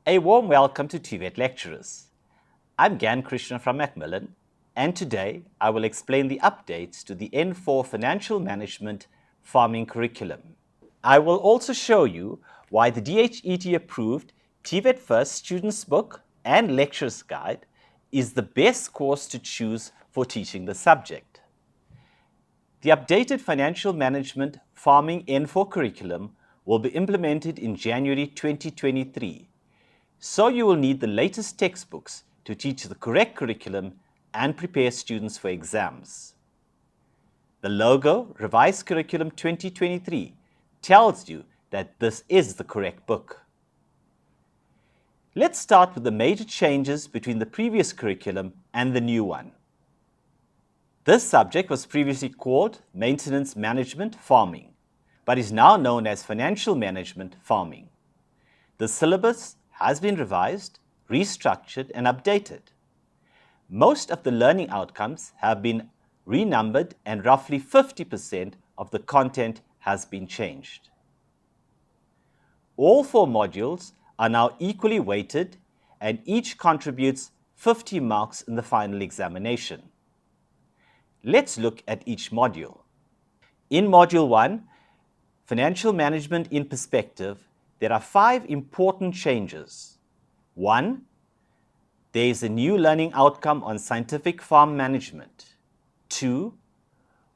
A warm welcome to TVET lecturers. I'm Gyan Krishna from Macmillan, and today I will explain the updates to the N4 Financial Management Farming Curriculum. I will also show you why the DHET approved TVET First Students Book and Lecturers Guide is the best course to choose for teaching the subject. The updated Financial Management Farming N4 curriculum will be implemented in January 2023. So you will need the latest textbooks to teach the correct curriculum and prepare students for exams. The logo, Revised Curriculum 2023, tells you that this is the correct book. Let's start with the major changes between the previous curriculum and the new one. This subject was previously called Maintenance Management Farming, but is now known as Financial Management Farming. The syllabus has been revised, restructured, and updated. Most of the learning outcomes have been renumbered and roughly 50% of the content has been changed. All 4 modules are now equally weighted and each contributes 50 marks in the final examination. Let's look at each module. In Module 1, Financial Management in Perspective, there are 5 important changes. 1. There is a new learning outcome on scientific farm management. 2.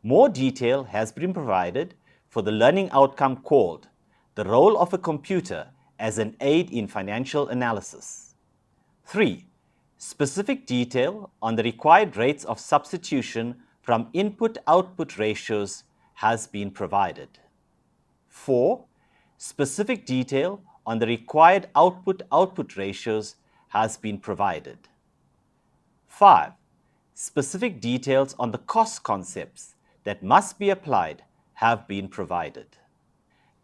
More detail has been provided for the learning outcome called the role of a computer as an aid in financial analysis. 3. Specific detail on the required rates of substitution from input-output ratios has been provided. 4. Specific detail on the required output-output ratios has been provided. 5. Specific details on the cost concepts that must be applied have been provided.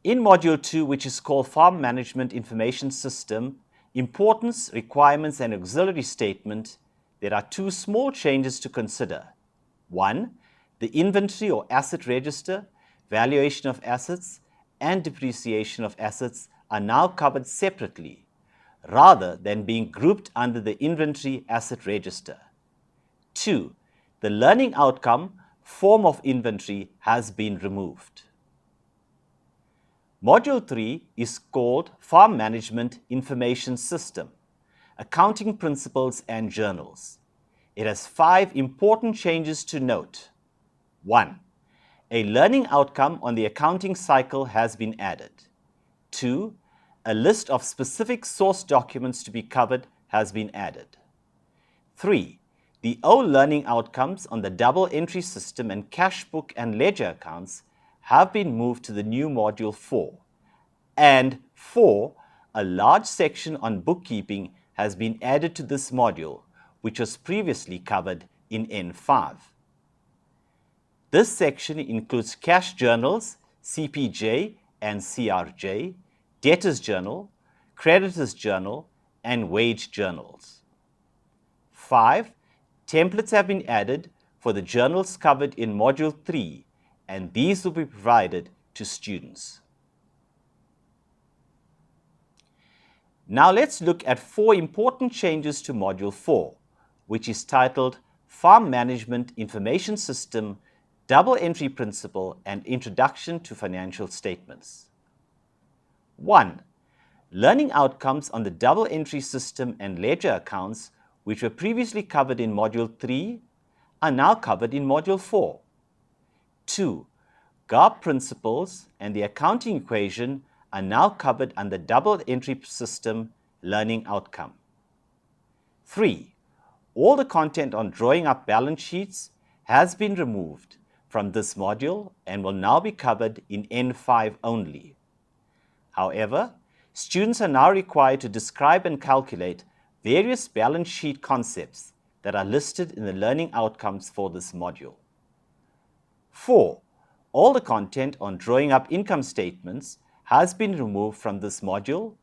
In Module 2, which is called Farm Management Information System, Importance, Requirements and Auxiliary Statement, there are 2 small changes to consider. 1. The inventory or asset register, valuation of assets, and depreciation of assets are now covered separately, rather than being grouped under the inventory asset register. 2. The learning outcome, form of inventory, has been removed. Module 3 is called Farm Management Information System, Accounting Principles and Journals. It has 5 important changes to note. 1. A learning outcome on the accounting cycle has been added. 2. A list of specific source documents to be covered has been added. 3. The old learning outcomes on the double entry system and cash book and ledger accounts have been moved to the new Module 4. And 4. A large section on bookkeeping has been added to this module, which was previously covered in N5. This section includes cash journals, CPJ and CRJ, debtors journal, creditors journal, and wage journals. 5. Templates have been added for the journals covered in Module 3, and these will be provided to students. Now let's look at 4 important changes to Module 4, which is titled Farm Management Information System, Double Entry Principle and Introduction to Financial Statements. 1. Learning outcomes on the double entry system and ledger accounts, which were previously covered in Module 3, are now covered in Module 4. 2. GAAP principles and the accounting equation are now covered under double entry system learning outcome. 3. All the content on drawing up balance sheets has been removed from this module and will now be covered in N5 only. However, students are now required to describe and calculate various balance sheet concepts that are listed in the learning outcomes for this module. 4. All the content on drawing up income statements has been removed from this module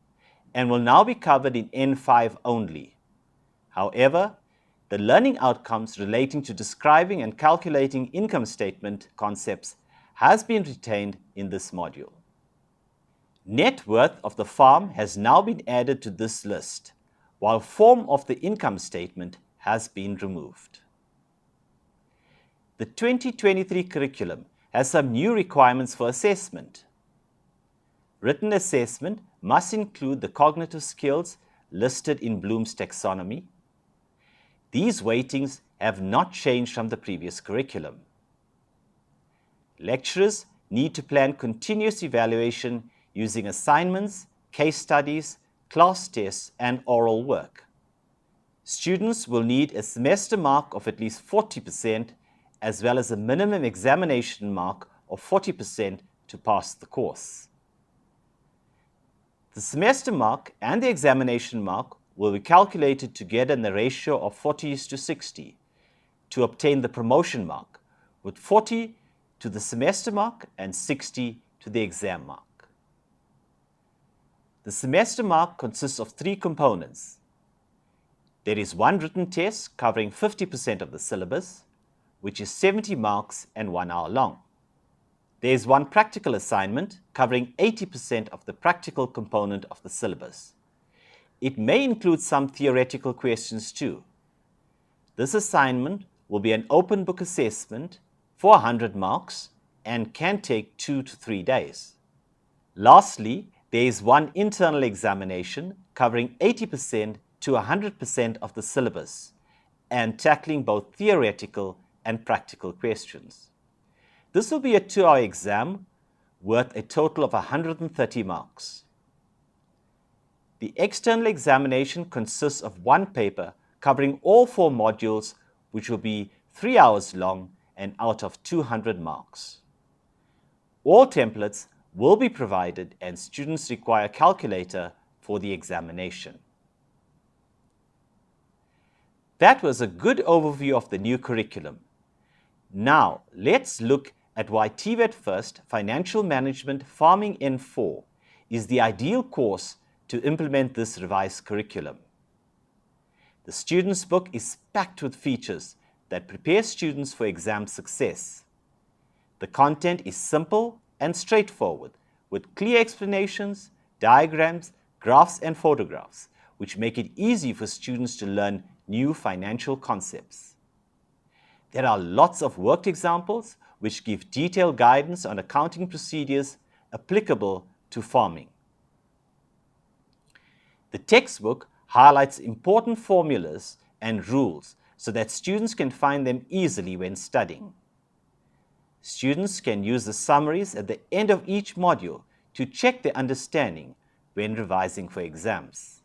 and will now be covered in N5 only. However, the learning outcomes relating to describing and calculating income statement concepts has been retained in this module. Net worth of the farm has now been added to this list, while form of the income statement has been removed. The 2023 curriculum has some new requirements for assessment. Written assessment must include the cognitive skills listed in Bloom's taxonomy. These weightings have not changed from the previous curriculum. Lecturers need to plan continuous evaluation using assignments, case studies, class tests, and oral work. Students will need a semester mark of at least 40% as well as a minimum examination mark of 40% to pass the course. The semester mark and the examination mark will be calculated together in the ratio of 40:60 to obtain the promotion mark, with 40 to the semester mark and 60 to the exam mark. The semester mark consists of 3 components. There is one written test covering 50% of the syllabus, which is 70 marks and 1 hour long. There is one practical assignment covering 80% of the practical component of the syllabus. It may include some theoretical questions too. This assignment will be an open book assessment for 100 marks and can take 2 to 3 days. Lastly, there is one internal examination covering 80% to 100% of the syllabus and tackling both theoretical and practical questions. This will be a 2-hour exam worth a total of 130 marks. The external examination consists of one paper covering all 4 modules, which will be 3 hours long and out of 200 marks. All templates will be provided and students require a calculator for the examination. That was a good overview of the new curriculum. Now, let's look at why TVET First Financial Management Farming N4 is the ideal course to implement this revised curriculum. The student's book is packed with features that prepare students for exam success. The content is simple and straightforward, with clear explanations, diagrams, graphs, and photographs, which make it easy for students to learn new financial concepts. There are lots of worked examples which give detailed guidance on accounting procedures applicable to farming. The textbook highlights important formulas and rules so that students can find them easily when studying. Students can use the summaries at the end of each module to check their understanding when revising for exams.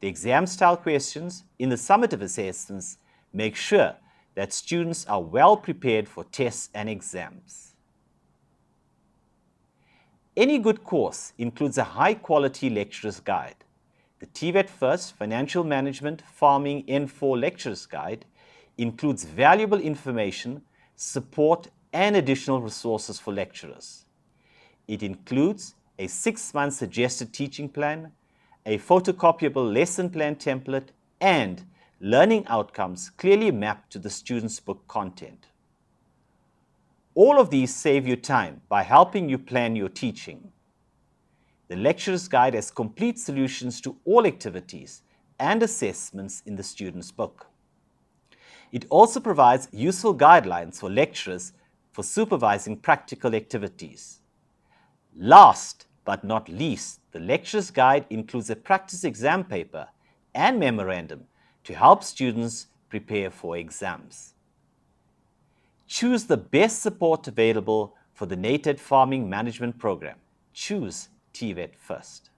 The exam-style questions in the summative assessments make sure that students are well prepared for tests and exams. Any good course includes a high-quality lecturer's guide. The TVET First Financial Management Farming N4 Lecturer's Guide includes valuable information, support, and additional resources for lecturers. It includes a 6-month suggested teaching plan, a photocopiable lesson plan template, and learning outcomes clearly mapped to the student's book content. All of these save you time by helping you plan your teaching. The Lecturer's Guide has complete solutions to all activities and assessments in the student's book. It also provides useful guidelines for lecturers for supervising practical activities. Last but not least, the Lecturer's Guide includes a practice exam paper and memorandum to help students prepare for exams. Choose the best support available for the NATED Farming Management Program. Choose TVET First.